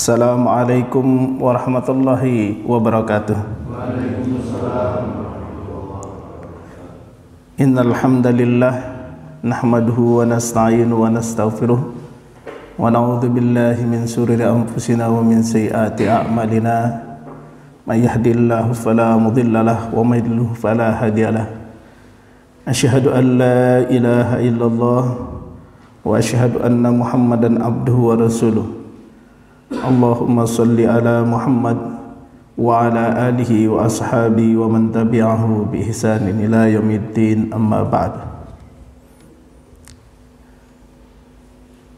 Assalamualaikum warahmatullahi wabarakatuh. Innal hamdalillah nahmaduhu wa nasta'inu wa nastaghfiruh wa na'udzu billahi min shururi anfusina wa min sayyiati a'malina. May yahdihillahu fala mudilla lahu wa may yudlil fala hadiyalah. Asyhadu an la ilaha illallah wa asyhadu anna Muhammadan abduhu wa rasuluh. Allahumma salli ala Muhammad wa ala alihi wa ashabihi wa man tabi'ahu bi ihsanin ila yaumiddin, amma ba'd.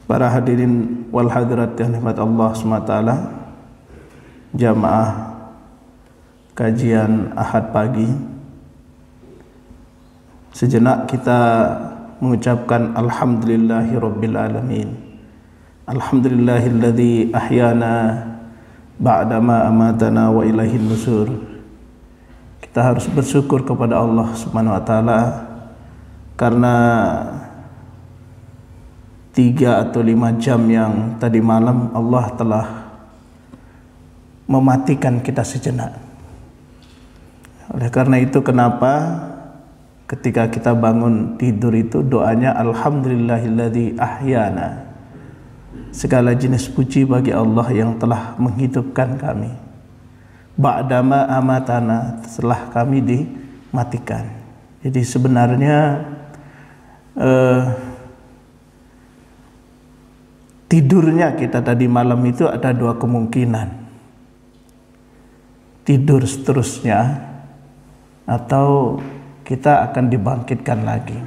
Para hadirin wal hadirat yang dirahmati Allah SWT, jamaah kajian Ahad pagi, sejenak kita mengucapkan alhamdulillahi rabbil alamin. Alhamdulillahilladzi ahyana ba'dama amatana wa ilaihin nusur. Kita harus bersyukur kepada Allah Subhanahu wa taala karena 3 atau 5 jam yang tadi malam Allah telah mematikan kita sejenak. Oleh karena itu kenapa ketika kita bangun tidur itu doanya alhamdulillahilladzi ahyana. Segala jenis puji bagi Allah yang telah menghidupkan kami. Ba'dama amatana, setelah kami dimatikan. Jadi sebenarnya tidurnya kita tadi malam itu ada 2 kemungkinan. Tidur seterusnya atau kita akan dibangkitkan lagi.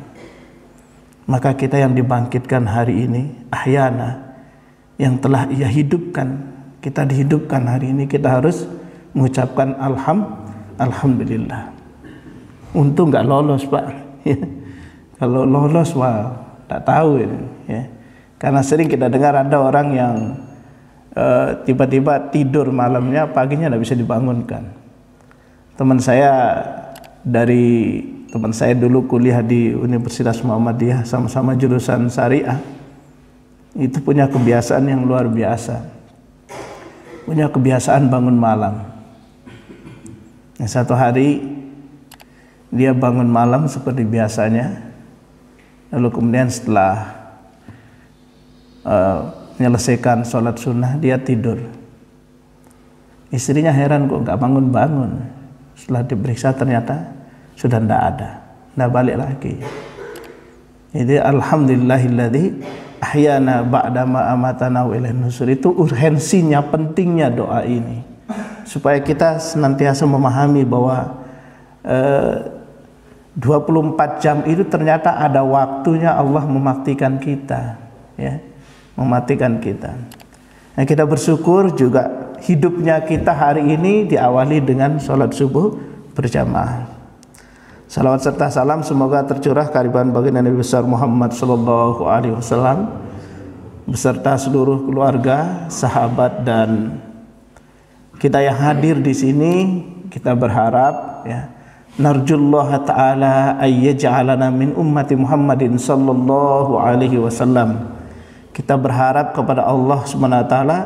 Maka kita yang dibangkitkan hari ini, ahyana, yang telah Ia hidupkan, kita dihidupkan hari ini, kita harus mengucapkan alhamdulillah. Untung nggak lolos, Pak. Kalau lolos, wah, tak tahu ini. Ya. Karena sering kita dengar ada orang yang tiba-tiba tidur malamnya, paginya nggak bisa dibangunkan. Teman saya dulu kuliah di Universitas Muhammadiyah, sama-sama jurusan syariah. Itu punya kebiasaan yang luar biasa, punya kebiasaan bangun malam. Satu hari dia bangun malam seperti biasanya, lalu kemudian setelah menyelesaikan sholat sunnah dia tidur. Istrinya heran, kok nggak bangun-bangun. Setelah diperiksa ternyata sudah tidak ada, tidak balik lagi. Jadi alhamdulillahilladzi ahyana ba'dama amatana wa ilaihin nusur. Itu urgensinya, pentingnya doa ini, supaya kita senantiasa memahami bahwa 24 jam itu ternyata ada waktunya Allah mematikan kita, ya, mematikan kita. Nah, kita bersyukur juga hidupnya kita hari ini diawali dengan sholat subuh berjamaah. Salawat serta salam semoga tercurah kehadiran baginda Nabi besar Muhammad sallallahu alaihi wasallam beserta seluruh keluarga, sahabat, dan kita yang hadir di sini. Kita berharap, ya, narjullaha ta'ala ayyaj'alana min ummati Muhammadin sallallahu alaihi wasallam. Kita berharap kepada Allah Subhanahu wa taala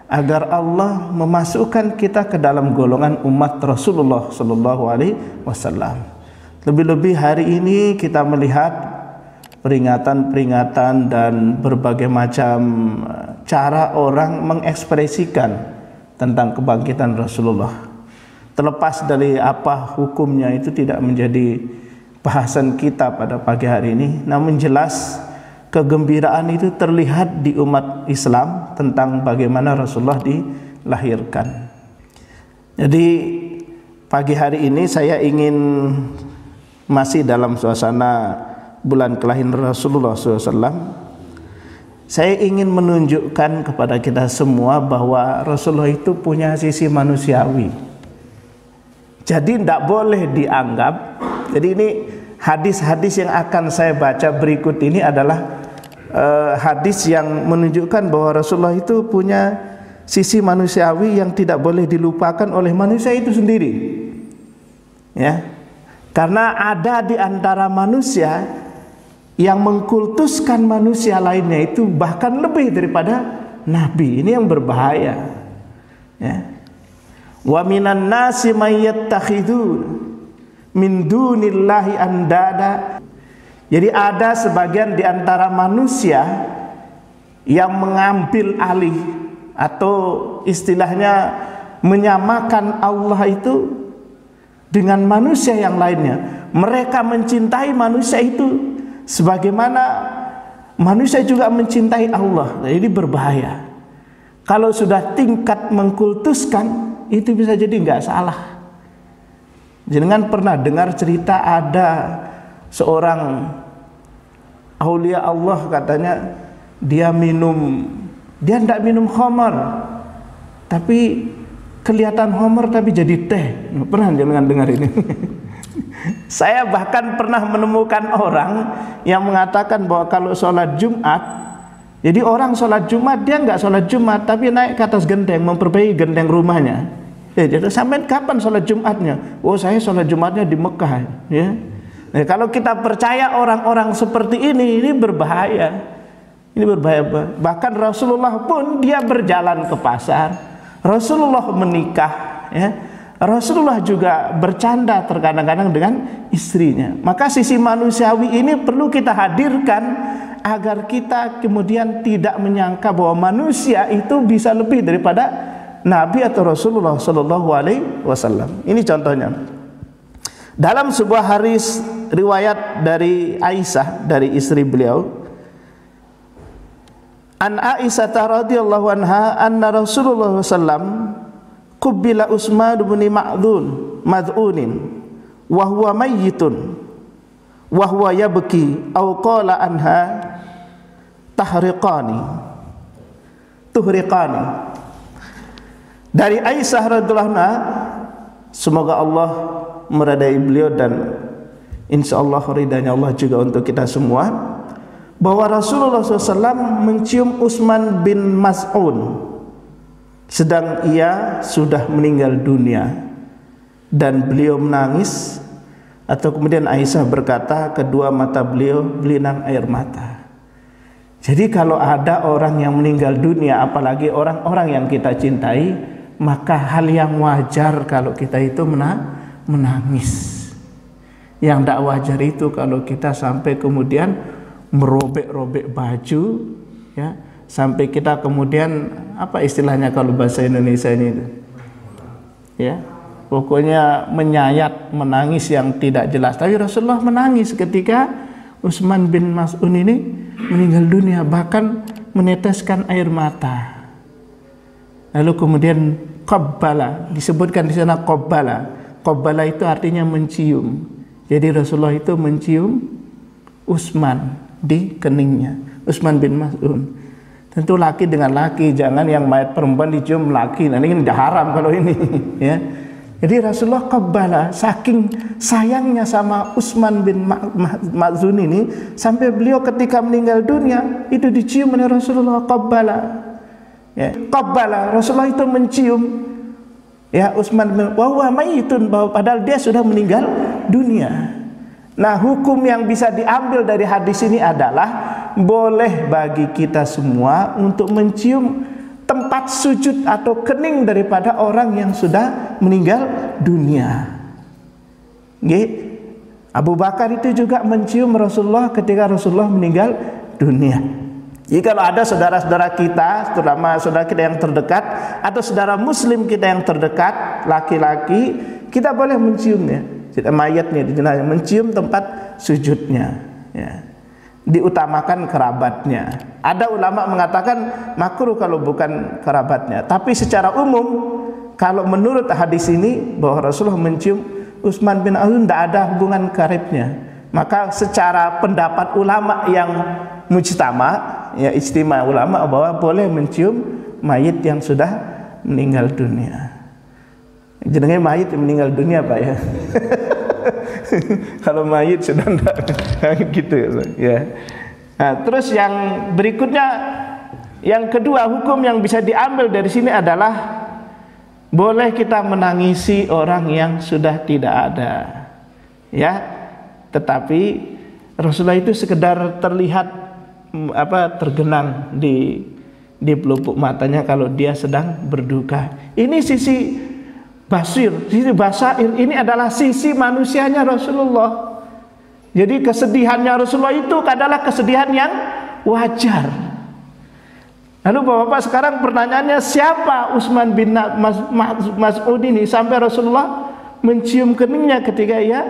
agar Allah memasukkan kita ke dalam golongan umat Rasulullah sallallahu alaihi wasallam. Lebih-lebih hari ini kita melihat peringatan-peringatan dan berbagai macam cara orang mengekspresikan tentang kebangkitan Rasulullah. Terlepas dari apa hukumnya itu tidak menjadi bahasan kita pada pagi hari ini, namun jelas kegembiraan itu terlihat di umat Islam tentang bagaimana Rasulullah dilahirkan. Jadi pagi hari ini saya ingin masih dalam suasana bulan kelahiran Rasulullah SAW. Saya ingin menunjukkan kepada kita semua bahwa Rasulullah itu punya sisi manusiawi. Jadi tidak boleh dianggap. Jadi ini hadis-hadis yang akan saya baca berikut ini adalah hadis yang menunjukkan bahwa Rasulullah itu punya sisi manusiawi yang tidak boleh dilupakan oleh manusia itu sendiri. Ya. Karena ada di antara manusia yang mengkultuskan manusia lainnya itu bahkan lebih daripada nabi. Ini yang berbahaya. Ya. Wa minan nasi may yattakhidhu min dunillahi andada. Jadi ada sebagian di antara manusia yang mengambil alih atau istilahnya menyamakan Allah itu dengan manusia yang lainnya. Mereka mencintai manusia itu sebagaimana manusia juga mencintai Allah. Nah, ini berbahaya. Kalau sudah tingkat mengkultuskan, itu bisa jadi nggak salah. Jangan pernah dengar cerita ada seorang aulia Allah, katanya dia tidak minum khamar, tapi kelihatan khamar tapi jadi teh. Pernah jangan dengar ini? Saya bahkan pernah menemukan orang yang mengatakan bahwa kalau sholat Jumat, jadi orang sholat Jumat dia nggak sholat Jumat tapi naik ke atas genteng, memperbaiki genteng rumahnya. Ya, jadi sampai kapan sholat Jumatnya? Oh, saya sholat Jumatnya di Mekah. Ya. Nah, kalau kita percaya orang-orang seperti ini berbahaya. Ini berbahaya. Bahkan Rasulullah pun dia berjalan ke pasar, Rasulullah menikah, ya. Rasulullah juga bercanda terkadang-kadang dengan istrinya. Maka sisi manusiawi ini perlu kita hadirkan agar kita kemudian tidak menyangka bahwa manusia itu bisa lebih daripada Nabi atau Rasulullah Sallallahu Alaihi Wasallam. Ini contohnya. Dalam sebuah hadis riwayat dari Aisyah, dari istri beliau, an Aisyah radhiyallahu anha anna Rasulullah sallam qubila Utsman bin Mad'unin wa huwa mayyitun wa huwa yabki aw qala anha tuhriqani. Dari Aisyah radhiyallahu anha, semoga Allah meridai beliau dan insyaallah ridhanya Allah juga untuk kita semua, bahwa Rasulullah SAW mencium Utsman bin Maz'un sedang ia sudah meninggal dunia, dan beliau menangis, atau kemudian Aisyah berkata kedua mata beliau berlinang air mata. Jadi kalau ada orang yang meninggal dunia, apalagi orang-orang yang kita cintai, maka hal yang wajar kalau kita itu menangis. Yang tidak wajar itu kalau kita sampai kemudian merobek-robek baju, ya, sampai kita kemudian apa istilahnya kalau bahasa Indonesia ini, ya, pokoknya menyayat, menangis yang tidak jelas. Tapi Rasulullah menangis ketika Utsman bin Maz'un ini meninggal dunia, bahkan meneteskan air mata. Lalu kemudian qabbala, disebutkan di sana qabbala. Qabbala itu artinya mencium. Jadi Rasulullah itu mencium Utsman di keningnya, Utsman bin Maz'un. Tentu laki dengan laki, jangan yang mayat perempuan dicium laki. Nah, ini haram kalau ini, ya. Jadi Rasulullah qabbala, saking sayangnya sama Utsman bin Maz'un ini, sampai beliau ketika meninggal dunia itu dicium oleh Rasulullah, qabbala. Ya, qabbala, Rasulullah itu mencium, ya, Utsman bin mayyitun, bahwa padahal dia sudah meninggal dunia. Nah, hukum yang bisa diambil dari hadis ini adalah boleh bagi kita semua untuk mencium tempat sujud atau kening daripada orang yang sudah meninggal dunia. Abu Bakar itu juga mencium Rasulullah ketika Rasulullah meninggal dunia. Jadi kalau ada saudara-saudara kita, terutama saudara kita yang terdekat atau saudara muslim kita yang terdekat, laki-laki, kita boleh menciumnya. Mayatnya di jenazah, mencium tempat sujudnya, ya. Diutamakan kerabatnya. Ada ulama mengatakan makruh kalau bukan kerabatnya. Tapi secara umum, kalau menurut hadis ini bahwa Rasulullah mencium Utsman bin Affan, tidak ada hubungan karibnya. Maka secara pendapat ulama yang mujtama, ya, ijtima ulama, bahwa boleh mencium mayit yang sudah meninggal dunia. Jenenge mayit yang meninggal dunia, Pak, ya. Kalau mayit sudah enggak gitu, ya. Nah, terus yang berikutnya, yang kedua, hukum yang bisa diambil dari sini adalah boleh kita menangisi orang yang sudah tidak ada, ya. Tetapi Rasulullah itu sekedar terlihat tergenang di di pelupuk matanya kalau dia sedang berduka. Ini sisi basir, sisi basair, ini adalah sisi manusianya Rasulullah. Jadi kesedihannya Rasulullah itu adalah kesedihan yang wajar. Lalu Bapak-bapak, sekarang pertanyaannya, siapa Utsman bin Mas'ud ini sampai Rasulullah mencium keningnya ketika ia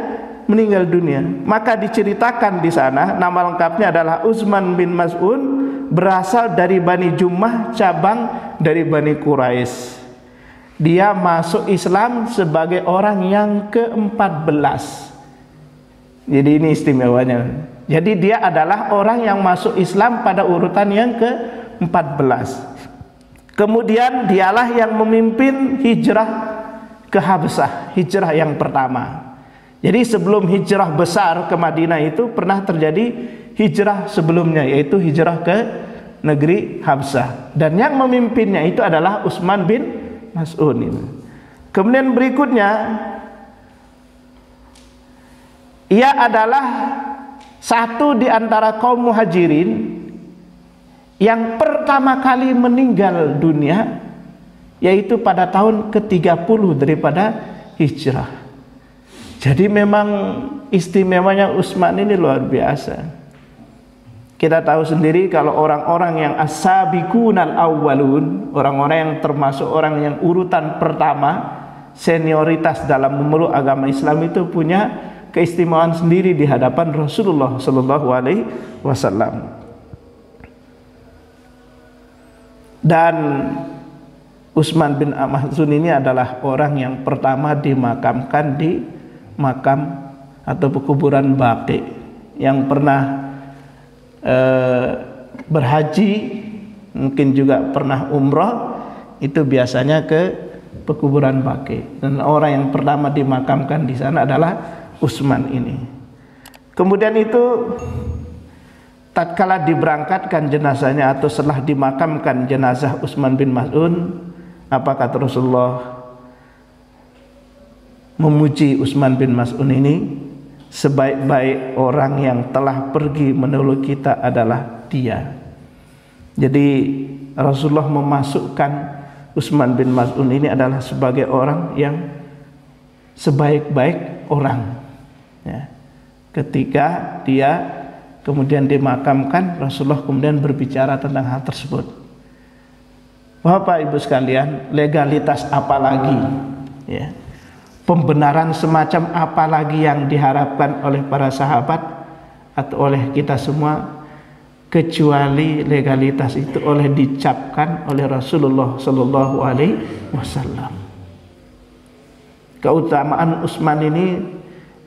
meninggal dunia? Maka diceritakan di sana, nama lengkapnya adalah Utsman bin Mas'ud, berasal dari Bani Jummah, cabang dari Bani Quraisy. Dia masuk Islam sebagai orang yang ke-14. Jadi ini istimewanya. Jadi dia adalah orang yang masuk Islam pada urutan yang ke-14. Kemudian dialah yang memimpin hijrah ke Habsah, hijrah yang pertama. Jadi sebelum hijrah besar ke Madinah itu pernah terjadi hijrah sebelumnya, yaitu hijrah ke negeri Habsah. Dan yang memimpinnya itu adalah Utsman bin Mas'ud. Kemudian berikutnya, ia adalah satu di antara kaum muhajirin yang pertama kali meninggal dunia, yaitu pada tahun ke-30 daripada hijrah. Jadi memang istimewanya Utsman ini luar biasa. Kita tahu sendiri kalau orang-orang yang as-sabiqunal awwalun, orang-orang yang termasuk orang yang urutan pertama senioritas dalam memeluk agama Islam itu punya keistimewaan sendiri di hadapan Rasulullah sallallahu alaihi wasallam. Dan Utsman bin Mas'ud ini adalah orang yang pertama dimakamkan di makam atau pekuburan Baqi. Yang pernah berhaji, mungkin juga pernah umrah, itu biasanya ke pekuburan Baqi. Dan orang yang pertama dimakamkan di sana adalah Utsman ini. Kemudian itu tatkala diberangkatkan jenazahnya atau setelah dimakamkan jenazah Utsman bin Mas'ud, apa kata Rasulullah? Memuji Utsman bin Mas'ud ini, sebaik-baik orang yang telah pergi menolong kita adalah dia. Jadi Rasulullah memasukkan Utsman bin Mas'ud ini adalah sebagai orang yang sebaik-baik orang, ya. Ketika dia kemudian dimakamkan, Rasulullah kemudian berbicara tentang hal tersebut. Bapak Ibu sekalian, legalitas apa lagi, ya, pembenaran semacam apa lagi yang diharapkan oleh para sahabat atau oleh kita semua, kecuali legalitas itu oleh dicapkan oleh Rasulullah sallallahu alaihi wasallam. Keutamaan Utsman ini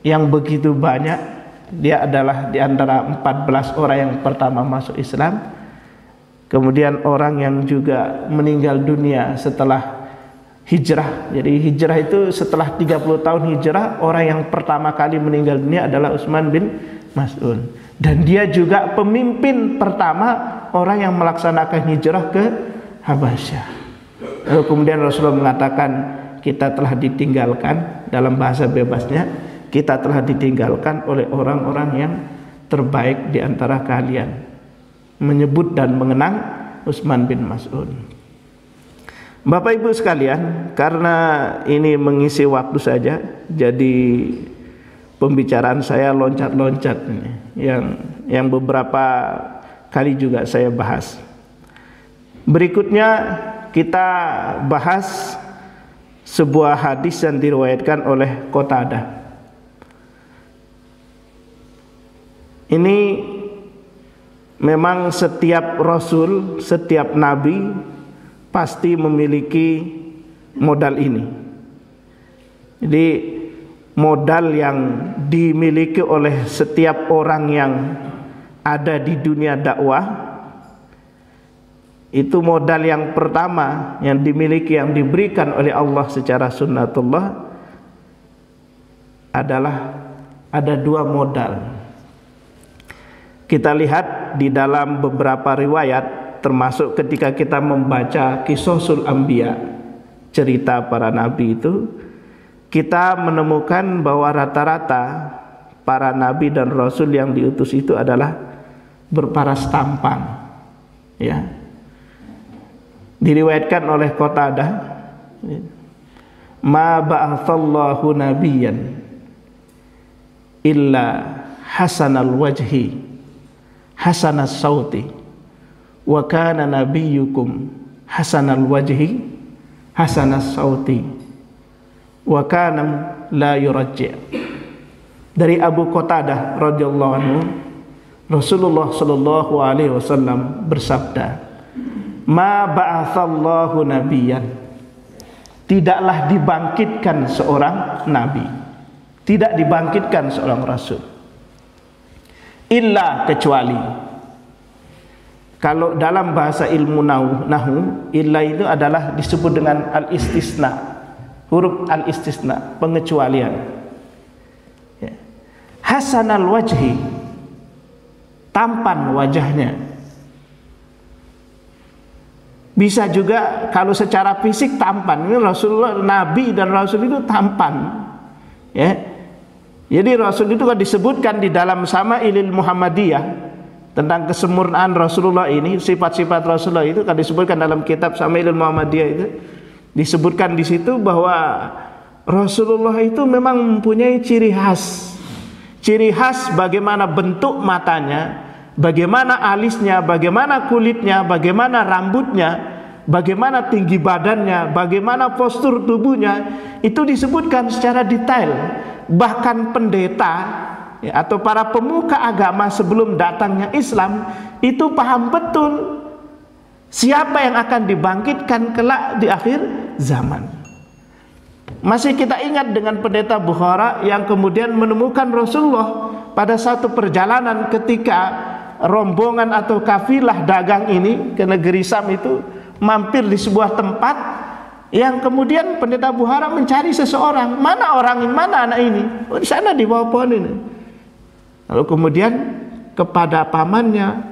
yang begitu banyak. Dia adalah di antara 14 orang yang pertama masuk Islam. Kemudian orang yang juga meninggal dunia setelah hijrah. Jadi hijrah itu setelah 30 tahun hijrah, orang yang pertama kali meninggal dunia adalah Utsman bin Mas'ud. Dan dia juga pemimpin pertama orang yang melaksanakan hijrah ke Habasyah. Lalu kemudian Rasulullah mengatakan, kita telah ditinggalkan, dalam bahasa bebasnya, kita telah ditinggalkan oleh orang-orang yang terbaik di antara kalian. Menyebut dan mengenang Utsman bin Mas'ud. Bapak Ibu sekalian, karena ini mengisi waktu saja, jadi pembicaraan saya loncat-loncat ini, yang beberapa kali juga saya bahas. Berikutnya kita bahas sebuah hadis yang diriwayatkan oleh Qatadah. Ini memang setiap rasul, setiap nabi pasti memiliki modal ini. Jadi modal yang dimiliki oleh setiap orang yang ada di dunia dakwah, itu modal yang pertama yang dimiliki, yang diberikan oleh Allah secara sunnatullah adalah ada dua modal. Kita lihat di dalam beberapa riwayat, termasuk ketika kita membaca Qisasul Anbiya, cerita para nabi itu, kita menemukan bahwa rata-rata para nabi dan rasul yang diutus itu adalah berparas tampan, ya. Diriwayatkan oleh Qatadah, ma ba'atsallahu nabiyyan illa hasanal wajhi hasanas sauti wa kana nabiyyukum hasanal wajhi hasanas sauti wa kana la yurajji'. Dari Abu Qatadah radhiyallahu anhu, Rasulullah sallallahu alaihi wasallam bersabda, ma ba'atsallahu nabiyyan, tidaklah dibangkitkan seorang nabi, tidak dibangkitkan seorang rasul, illa kecuali. Kalau dalam bahasa ilmu nahwu, illa itu adalah disebut dengan al-istisna, huruf al-istisna, pengecualian. Ya. Hasanal wajhi, tampan wajahnya. Bisa juga kalau secara fisik tampan. Ini Rasulullah, Nabi dan Rasul itu tampan. Ya. Jadi Rasul itu kan disebutkan di dalam Sama'ilil Muhammadiyah tentang kesempurnaan Rasulullah ini, sifat-sifat Rasulullah itu kan disebutkan dalam kitab Sama'ilil Muhammadiyah itu. Disebutkan di situ bahwa Rasulullah itu memang mempunyai ciri khas. Ciri khas bagaimana bentuk matanya, bagaimana alisnya, bagaimana kulitnya, bagaimana rambutnya, bagaimana tinggi badannya, bagaimana postur tubuhnya, itu disebutkan secara detail. Bahkan pendeta ya, atau para pemuka agama sebelum datangnya Islam itu paham betul siapa yang akan dibangkitkan kelak di akhir zaman. Masih kita ingat dengan pendeta Bukhara yang kemudian menemukan Rasulullah pada satu perjalanan ketika rombongan atau kafilah dagang ini ke negeri Sam itu mampir di sebuah tempat yang kemudian pendeta Bukhara mencari seseorang. Mana orang ini, mana anak ini? Oh, di sana di bawah pohon ini. Lalu kemudian kepada pamannya,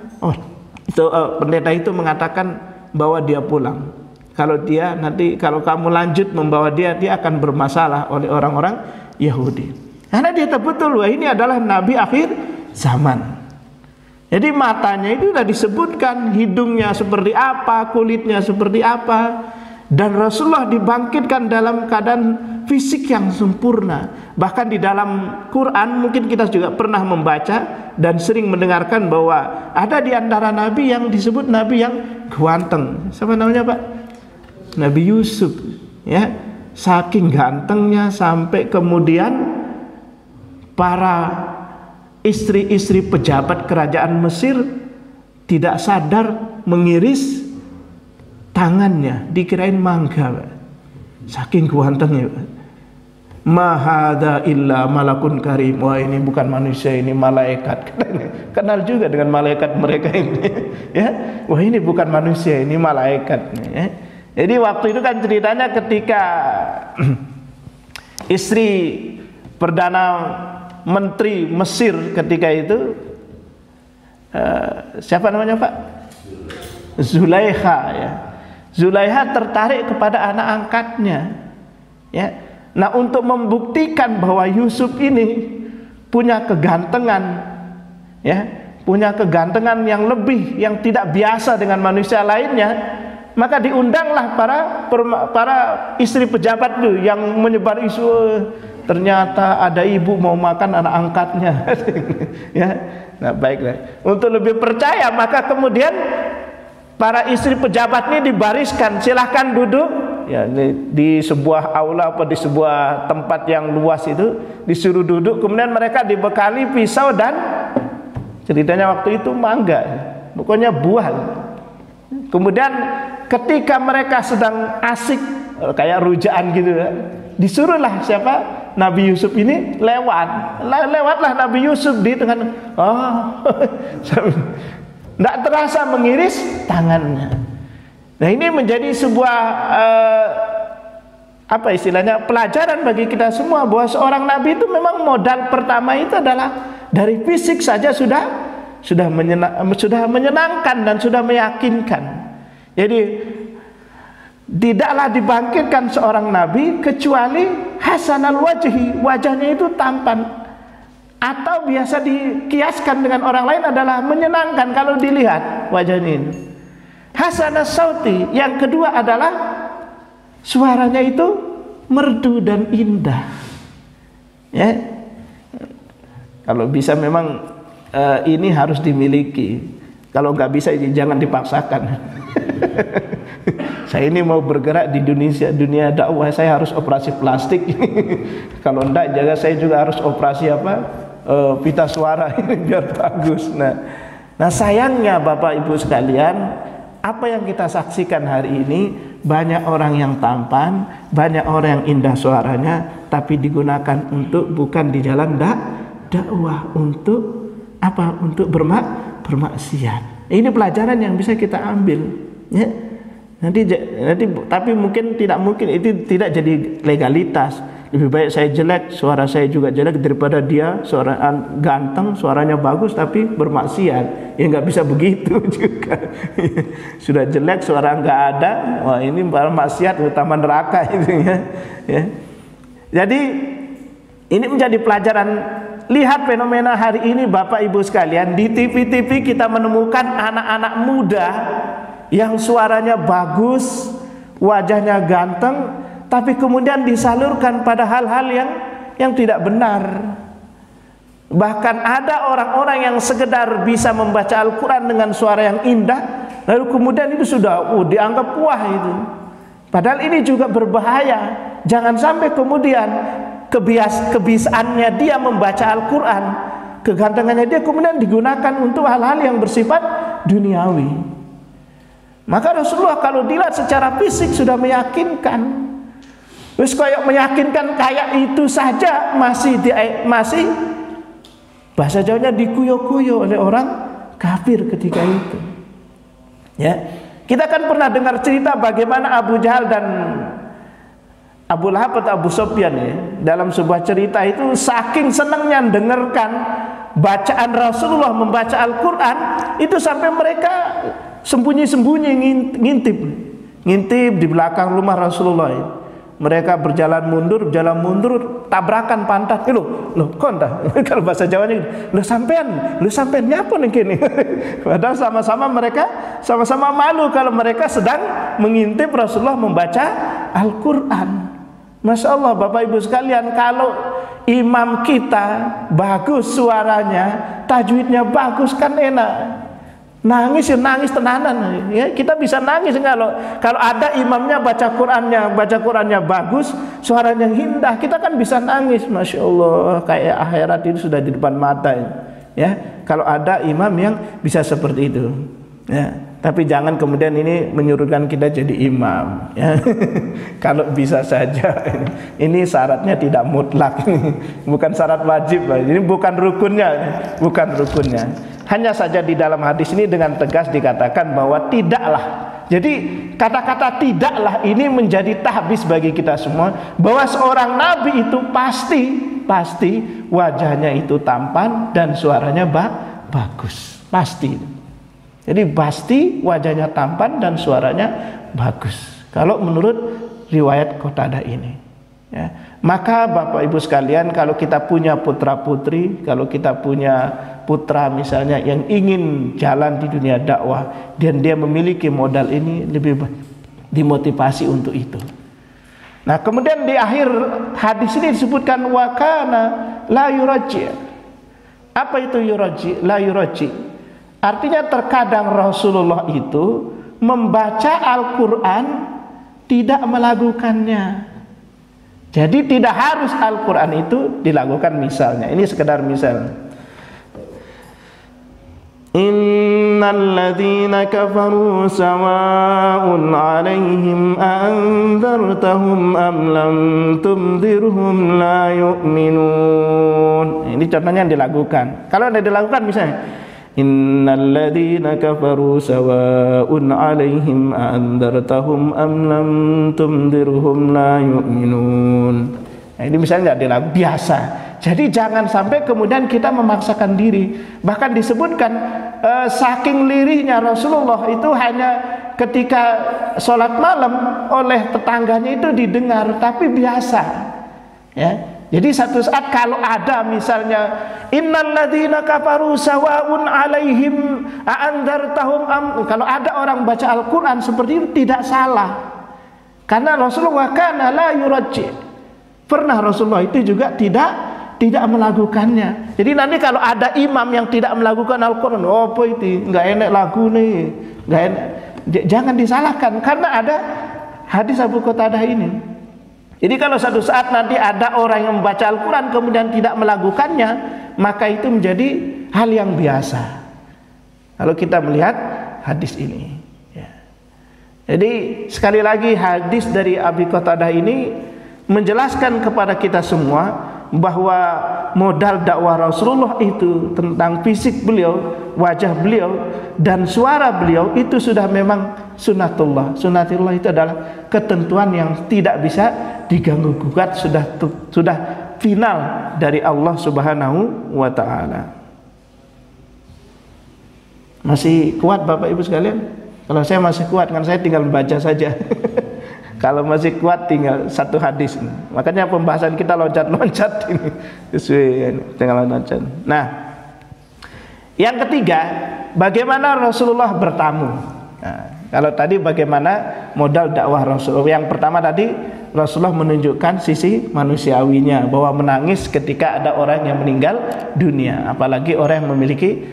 pendeta itu mengatakan bahwa dia pulang. Kalau dia nanti, kalau kamu lanjut membawa dia akan bermasalah oleh orang-orang Yahudi. Karena dia tahu betul bahwa ini adalah Nabi akhir zaman. Jadi matanya itu sudah disebutkan, hidungnya seperti apa, kulitnya seperti apa. Dan Rasulullah dibangkitkan dalam keadaan fisik yang sempurna. Bahkan di dalam Quran mungkin kita juga pernah membaca dan sering mendengarkan bahwa ada di antara Nabi yang disebut Nabi yang ganteng. Siapa namanya Pak? Nabi Yusuf. Ya, saking gantengnya sampai kemudian para istri-istri pejabat kerajaan Mesir tidak sadar mengiris tangannya, dikirain mangga. Saking gantengnya. Ma hadza illa malakun karim. Wah, ini bukan manusia, ini malaikat. Kenal juga dengan malaikat mereka ini. Ya, wah ini bukan manusia, ini malaikat. Ya. Jadi waktu itu kan ceritanya ketika istri Perdana Menteri Mesir ketika itu siapa namanya Pak? Zulaikha ya. Zulaikha tertarik kepada anak angkatnya. Ya. Nah, untuk membuktikan bahwa Yusuf ini punya kegantengan, ya, punya kegantengan yang lebih, yang tidak biasa dengan manusia lainnya, maka diundanglah para istri pejabat itu yang menyebar isu ternyata ada ibu mau makan anak angkatnya. Ya, nah baiklah. Untuk lebih percaya maka kemudian para istri pejabat ini dibariskan, silahkan duduk. Ya, di sebuah aula apa di sebuah tempat yang luas itu disuruh duduk, kemudian mereka dibekali pisau dan ceritanya waktu itu mangga, pokoknya buah. Kemudian ketika mereka sedang asik kayak rujaan gitu, disuruhlah siapa? Nabi Yusuf ini lewatlah Nabi Yusuf di tengah. Tidak terasa mengiris tangannya. Nah, ini menjadi sebuah apa istilahnya, pelajaran bagi kita semua bahwa seorang nabi itu memang modal pertama itu adalah dari fisik saja sudah menyenangkan dan sudah meyakinkan. Jadi tidaklah dibangkitkan seorang nabi kecuali hasanal wajhi, wajahnya itu tampan, atau biasa dikiaskan dengan orang lain adalah menyenangkan kalau dilihat wajahnya ini. Hasanah sauti, yang kedua adalah suaranya itu merdu dan indah. Ya, kalau bisa memang ini harus dimiliki. Kalau nggak bisa jangan dipaksakan. Saya ini mau bergerak di dunia dakwah, saya harus operasi plastik. Kalau enggak, saya juga harus operasi pita suara biar bagus. Nah sayangnya Bapak Ibu sekalian, apa yang kita saksikan hari ini, banyak orang yang tampan, banyak orang yang indah suaranya, tapi digunakan bukan di jalan dakwah, untuk apa? Untuk bermaksiat. Ini pelajaran yang bisa kita ambil, ya. Nanti tapi tidak mungkin itu tidak jadi legalitas. Lebih baik saya jelek, suara saya juga jelek, daripada dia suara ganteng, suaranya bagus tapi bermaksiat. Ya nggak bisa begitu juga. Sudah jelek, suara nggak ada, wah ini bermaksiat, utama neraka itu, ya. Jadi ini menjadi pelajaran. Lihat fenomena hari ini Bapak Ibu sekalian, di TV-TV kita menemukan anak-anak muda yang suaranya bagus, wajahnya ganteng, tapi kemudian disalurkan pada hal-hal yang tidak benar. Bahkan ada orang-orang yang sekedar bisa membaca Al-Quran dengan suara yang indah, lalu kemudian itu sudah dianggap wah itu. Padahal ini juga berbahaya. Jangan sampai kemudian kebiasaannya dia membaca Al-Quran, kegantengannya dia kemudian digunakan untuk hal-hal yang bersifat duniawi. Maka Rasulullah kalau dilihat secara fisik sudah meyakinkan. Terus kayak meyakinkan kayak itu saja masih bahasa Jawanya dikuyo-kuyo oleh orang kafir ketika itu. Ya, kita kan pernah dengar cerita bagaimana Abu Jahal dan Abu Lahab atau Abu Sufyan, ya, dalam sebuah cerita itu saking senangnya dengarkan bacaan Rasulullah membaca Al-Quran, itu sampai mereka sembunyi-sembunyi ngintip di belakang rumah Rasulullah. Mereka berjalan mundur, tabrakan pantat. Loh, konta. Kalau bahasa Jawanya, lo sampean nyapa nih kini. Padahal mereka sama-sama malu kalau mereka sedang mengintip Rasulullah membaca Al-Quran. Masya Allah Bapak Ibu sekalian, kalau imam kita bagus suaranya, tajwidnya bagus, kan enak. Nangis tenanan, ya. Kita bisa nangis kalau ada imamnya baca Qurannya bagus, suaranya indah, kita kan bisa nangis. Masya Allah, kayak akhirat itu sudah di depan mata, ya. Kalau ada imam yang bisa seperti itu, ya. Tapi jangan kemudian ini menyuruhkan kita jadi imam, ya. Kalau bisa saja. Ini syaratnya tidak mutlak, bukan syarat wajib, ini bukan rukunnya. Hanya saja di dalam hadis ini dengan tegas dikatakan bahwa tidaklah. Jadi kata-kata tidaklah ini menjadi tahbis bagi kita semua, bahwa seorang nabi itu pasti wajahnya itu tampan dan suaranya bagus. Pasti. Jadi pasti wajahnya tampan dan suaranya bagus. Kalau menurut riwayat Qatadah ini, ya. Maka Bapak Ibu sekalian, kalau kita punya putra putri, kalau kita punya putra misalnya yang ingin jalan di dunia dakwah dan dia memiliki modal ini, lebih dimotivasi untuk itu. Nah kemudian di akhir hadis ini disebutkan wakana la yuraji. Apa itu yuraji? La yuraji artinya terkadang Rasulullah itu membaca Al-Quran tidak melakukannya. Jadi tidak harus Al-Quran itu dilakukan. Misalnya, ini sekedar misal. Innal ladzina kafaru sawa'un 'alaihim anzartahum am lam tunzirhum la yu'minun. Ini contohnya yang dilakukan. Kalau tidak dilakukan misalnya, innal ladzina kafaru sawa'un 'alaihim anzartahum am lam tunzirhum la yu'minun. Nah, ini misalnya tidak dilakukan, biasa. Jadi jangan sampai kemudian kita memaksakan diri. Bahkan disebutkan saking lirihnya Rasulullah itu hanya ketika sholat malam oleh tetangganya itu didengar, tapi biasa, ya. Jadi satu saat kalau ada misalnya innal ladzina kafaru sawaun alaihim a'andzartahum am, kalau ada orang baca Al-Qur'an seperti itu tidak salah. Karena Rasulullah kana la yurajji. Pernah Rasulullah itu juga tidak melakukannya. Jadi nanti kalau ada imam yang tidak melakukan Al-Qur'an, oh apa itu? Enggak enak lagu nih. Enggak enak. Jangan disalahkan karena ada hadis Abu Qatadah ini. Jadi kalau satu saat nanti ada orang yang membaca Al-Quran kemudian tidak melakukannya, maka itu menjadi hal yang biasa. Kalau kita melihat hadis ini, ya. Jadi sekali lagi hadis dari Abi Qatadah ini menjelaskan kepada kita semua bahwa modal dakwah Rasulullah itu tentang fisik beliau, wajah beliau dan suara beliau itu sudah memang sunnatullah. Sunnatullah itu adalah ketentuan yang tidak bisa diganggu gugat, sudah final dari Allah Subhanahu wa taala. Masih kuat Bapak Ibu sekalian? Kalau saya masih kuat kan saya tinggal membaca saja. Kalau masih kuat tinggal satu hadis. Makanya pembahasan kita loncat-loncat ini sesuai dengan loncat. Nah, yang ketiga, bagaimana Rasulullah bertamu. Nah, kalau tadi bagaimana modal dakwah Rasulullah. Yang pertama tadi Rasulullah menunjukkan sisi manusiawinya, bahwa menangis ketika ada orang yang meninggal dunia, apalagi orang yang memiliki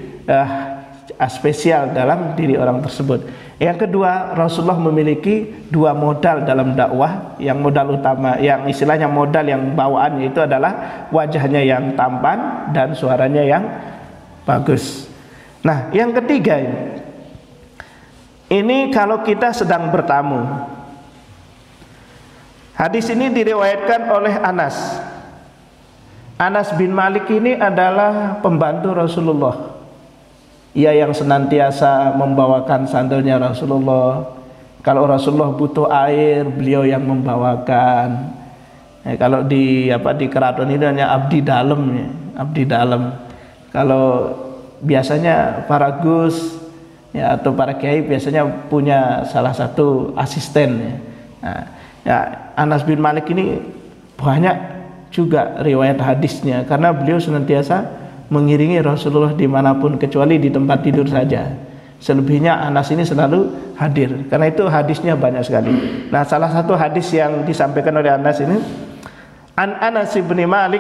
spesial dalam diri orang tersebut. Yang kedua, Rasulullah memiliki dua modal dalam dakwah. Yang modal utama, yang istilahnya modal yang bawaannya itu adalah wajahnya yang tampan dan suaranya yang bagus. Nah, yang ketiga ini kalau kita sedang bertamu. Hadis ini diriwayatkan oleh Anas. Anas bin Malik ini adalah pembantu Rasulullah. Ia yang senantiasa membawakan sandalnya Rasulullah. Kalau Rasulullah butuh air, beliau yang membawakan. Kalau di keraton ini hanya abdi dalam, ya, abdi dalam. Kalau biasanya para gus ya, atau para kiai biasanya punya salah satu asisten. Ya. Nah, ya, Anas bin Malik ini banyak juga riwayat hadisnya karena beliau senantiasa mengiringi Rasulullah dimanapun kecuali di tempat tidur saja. Selebihnya Anas ini selalu hadir. Karena itu hadisnya banyak sekali. Nah, salah satu hadis yang disampaikan oleh Anas ini, An Anas bin Malik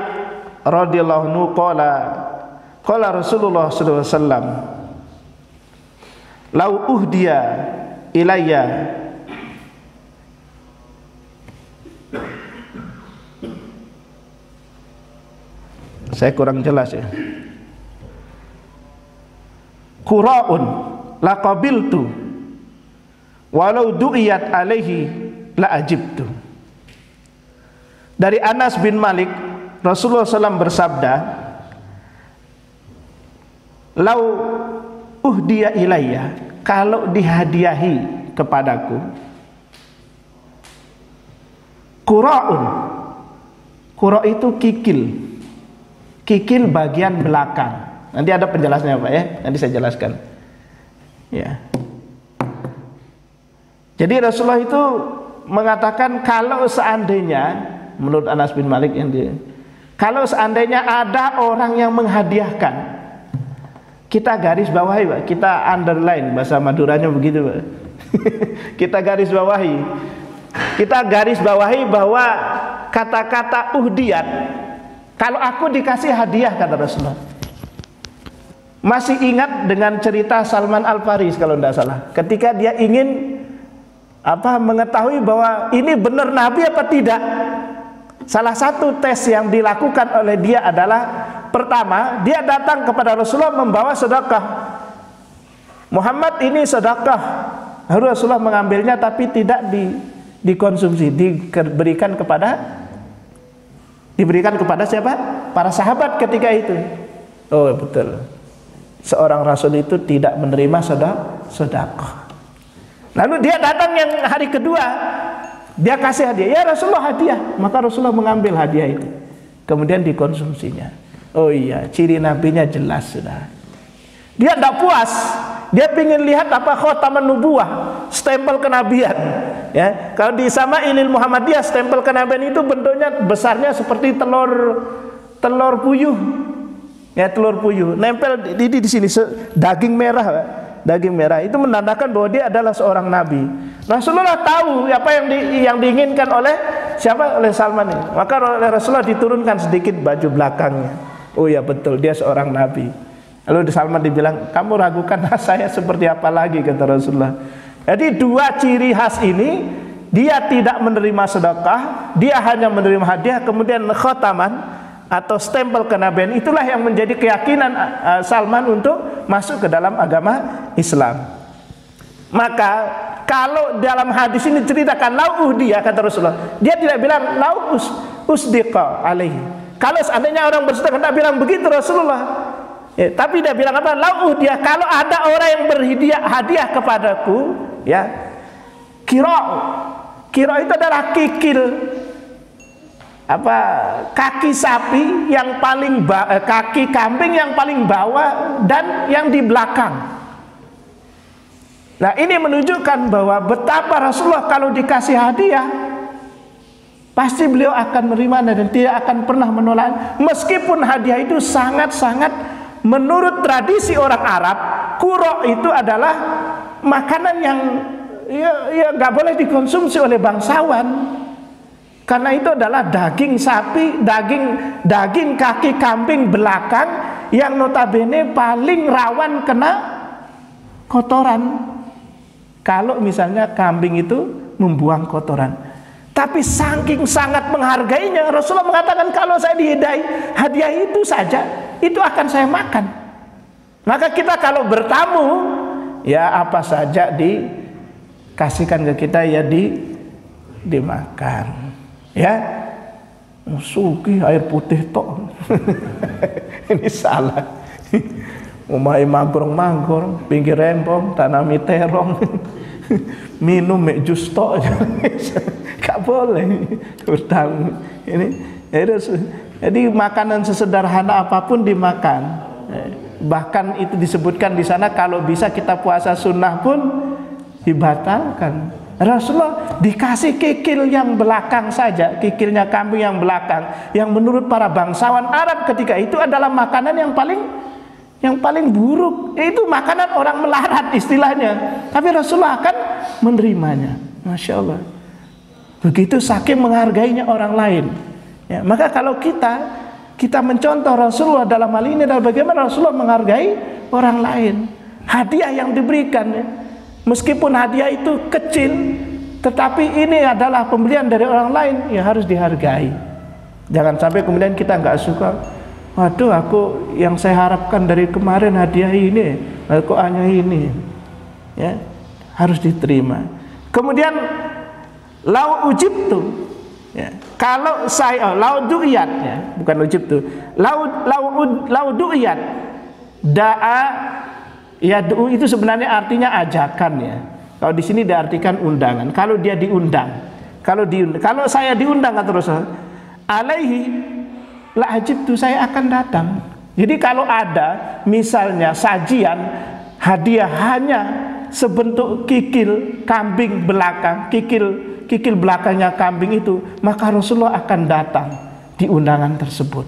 radhiyallahu anhu qala Rasulullah sallallahu alaihi wasallam, "Lau uhdiya ilayya saya kurang jelas ya. Qura'un laqabiltu walau du'iyat alaihi la ajibtu." Dari Anas bin Malik, Rasulullah SAW bersabda, "Lau uhdiya ilayya," kalau dihadiahi kepadaku, qura'un, qura' itu kikil bagian belakang. Nanti ada penjelasannya Pak ya, nanti saya jelaskan. Ya. Jadi Rasulullah itu mengatakan kalau seandainya, menurut Anas bin Malik kalau seandainya ada orang yang menghadiahkan, kita garis bawahi Pak, kita underline, bahasa Maduranya begitu Pak. Kita garis bawahi bahwa kata-kata uhdiyat, kalau aku dikasih hadiah, kata Rasulullah. Masih ingat dengan cerita Salman Al-Farisi kalau tidak salah, ketika dia ingin mengetahui bahwa ini benar Nabi apa tidak. Salah satu tes yang dilakukan oleh dia adalah, pertama, dia datang kepada Rasulullah membawa sedekah. Muhammad ini sedekah, harus Rasulullah mengambilnya tapi tidak dikonsumsi, diberikan kepada siapa? Para sahabat ketika itu. Oh betul, seorang Rasul itu tidak menerima sedekah. Lalu dia datang yang hari kedua, dia kasih hadiah. Ya Rasulullah hadiah. Maka Rasulullah mengambil hadiah itu, kemudian dikonsumsinya. Oh iya, ciri nabinya jelas sudah. Dia tidak puas, dia ingin lihat khataman nubuwah, stempel kenabian. Ya, kalau di Sama'ilil Muhammadiyah stempel kenabian itu bentuknya besarnya seperti telur puyuh. Ya, telur puyuh. Nempel di sini daging merah, Pak. Daging merah itu menandakan bahwa dia adalah seorang nabi. Rasulullah tahu apa yang diinginkan oleh siapa? Oleh Salman ini. Maka oleh Rasulullah diturunkan sedikit baju belakangnya. Oh ya betul, dia seorang nabi. Lalu Salman dibilang, kamu ragukan saya seperti apa lagi, kata Rasulullah. Jadi dua ciri khas ini, dia tidak menerima sedekah, dia hanya menerima hadiah, kemudian khotaman atau stempel kenabian, itulah yang menjadi keyakinan Salman untuk masuk ke dalam agama Islam. Maka kalau dalam hadis ini ceritakan lau dia, kata Rasulullah, dia tidak bilang lau usdiqa alaihi. Kalau seandainya orang bersedekah, tidak bilang begitu Rasulullah. Ya, tapi dia bilang apa? Lau dia, kalau ada orang yang hadiah kepadaku, ya, kiro itu adalah kikil kaki sapi yang paling kaki kambing yang paling bawah dan yang di belakang. Nah, ini menunjukkan bahwa betapa Rasulullah kalau dikasih hadiah pasti beliau akan menerima dan tidak akan pernah menolak, meskipun hadiah itu sangat-sangat, menurut tradisi orang Arab, kuro itu adalah makanan yang ya nggak boleh dikonsumsi oleh bangsawan, karena itu adalah daging sapi, daging kaki kambing belakang yang notabene paling rawan kena kotoran kalau misalnya kambing itu membuang kotoran. Tapi saking sangat menghargainya, Rasulullah mengatakan kalau saya dihidai hadiah itu saja, itu akan saya makan. Maka kita kalau bertamu, ya apa saja dikasihkan ke kita, ya dimakan. Ya, suki air putih tok. Ini salah. Umai manggorong-manggorong, pinggir rempong, tanami terong. Minum mek jus tok. Gak boleh bertamu. Ini jadi makanan sesederhana apapun dimakan. Bahkan itu disebutkan di sana kalau bisa kita puasa sunnah pun dibatalkan. Rasulullah dikasih kikil yang belakang saja, kikilnya kambing yang belakang, yang menurut para bangsawan Arab ketika itu adalah makanan yang paling buruk. Itu makanan orang melarat istilahnya. Tapi Rasulullah akan menerimanya. Masya Allah. Begitu saking menghargainya orang lain. Ya, maka kalau kita mencontoh Rasulullah dalam hal ini adalah bagaimana Rasulullah menghargai orang lain. Hadiah yang diberikan, ya, meskipun hadiah itu kecil, tetapi ini adalah pemberian dari orang lain, ya harus dihargai. Jangan sampai kemudian kita nggak suka. Waduh, aku yang saya harapkan dari kemarin hadiah ini, kok hanya ini. Ya, harus diterima. Kemudian lau ujibtu, ya, kalau saya lau du'iyat, ya, bukan ujibtu, lau du'iyat, da'a, ya du'u itu sebenarnya artinya ajakan, ya. Kalau di sini diartikan undangan. Kalau dia diundang, kalau saya diundang kata Rasul, alaihi la ajibtu, saya akan datang. Jadi kalau ada misalnya sajian hadiah hanya sebentuk kikil kambing belakang, kikil belakangnya kambing itu, maka Rasulullah akan datang di undangan tersebut.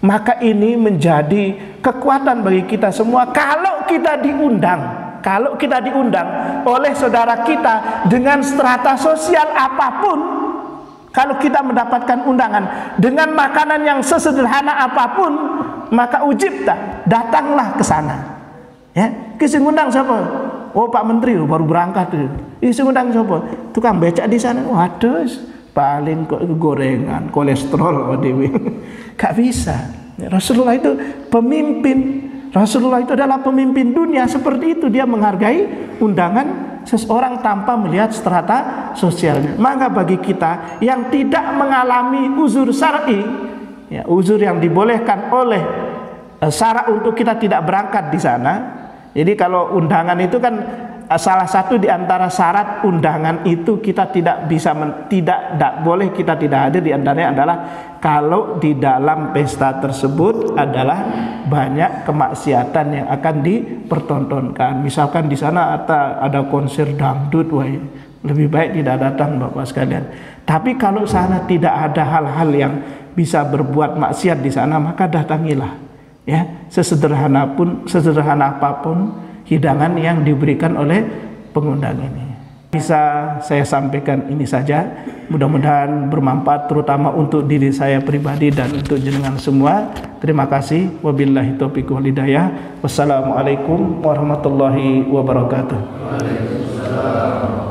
Maka ini menjadi kekuatan bagi kita semua kalau kita diundang oleh saudara kita dengan strata sosial apapun. Kalau kita mendapatkan undangan dengan makanan yang sesederhana apapun, maka ujibta, datanglah ke sana. Ya, kisah ngundang siapa? Oh, Pak Menteri baru berangkat. Kisah ngundang siapa? Tukang becak di sana. Waduh, paling kok gorengan, kolesterol dewi. Gak bisa. Rasulullah itu pemimpin. Rasulullah itu adalah pemimpin dunia, seperti itu dia menghargai undangan seseorang tanpa melihat strata sosialnya. Maka bagi kita yang tidak mengalami uzur syar'i, ya, uzur yang dibolehkan oleh syarat untuk kita tidak berangkat di sana. Jadi kalau undangan itu kan salah satu di antara syarat undangan itu kita tidak bisa boleh kita tidak hadir, di antaranya adalah kalau di dalam pesta tersebut adalah banyak kemaksiatan yang akan dipertontonkan. Misalkan di sana ada konser dangdut, lebih baik tidak datang Bapak sekalian. Tapi kalau sana tidak ada hal-hal yang bisa berbuat maksiat di sana, maka datangilah. Ya, sesederhana apapun hidangan yang diberikan oleh pengundang ini. Bisa saya sampaikan ini saja. Mudah-mudahan bermanfaat terutama untuk diri saya pribadi dan untuk jenengan semua. Terima kasih. Wabillahi taufiq wal hidayah. Wassalamualaikum warahmatullahi wabarakatuh. Waalaikumsalam.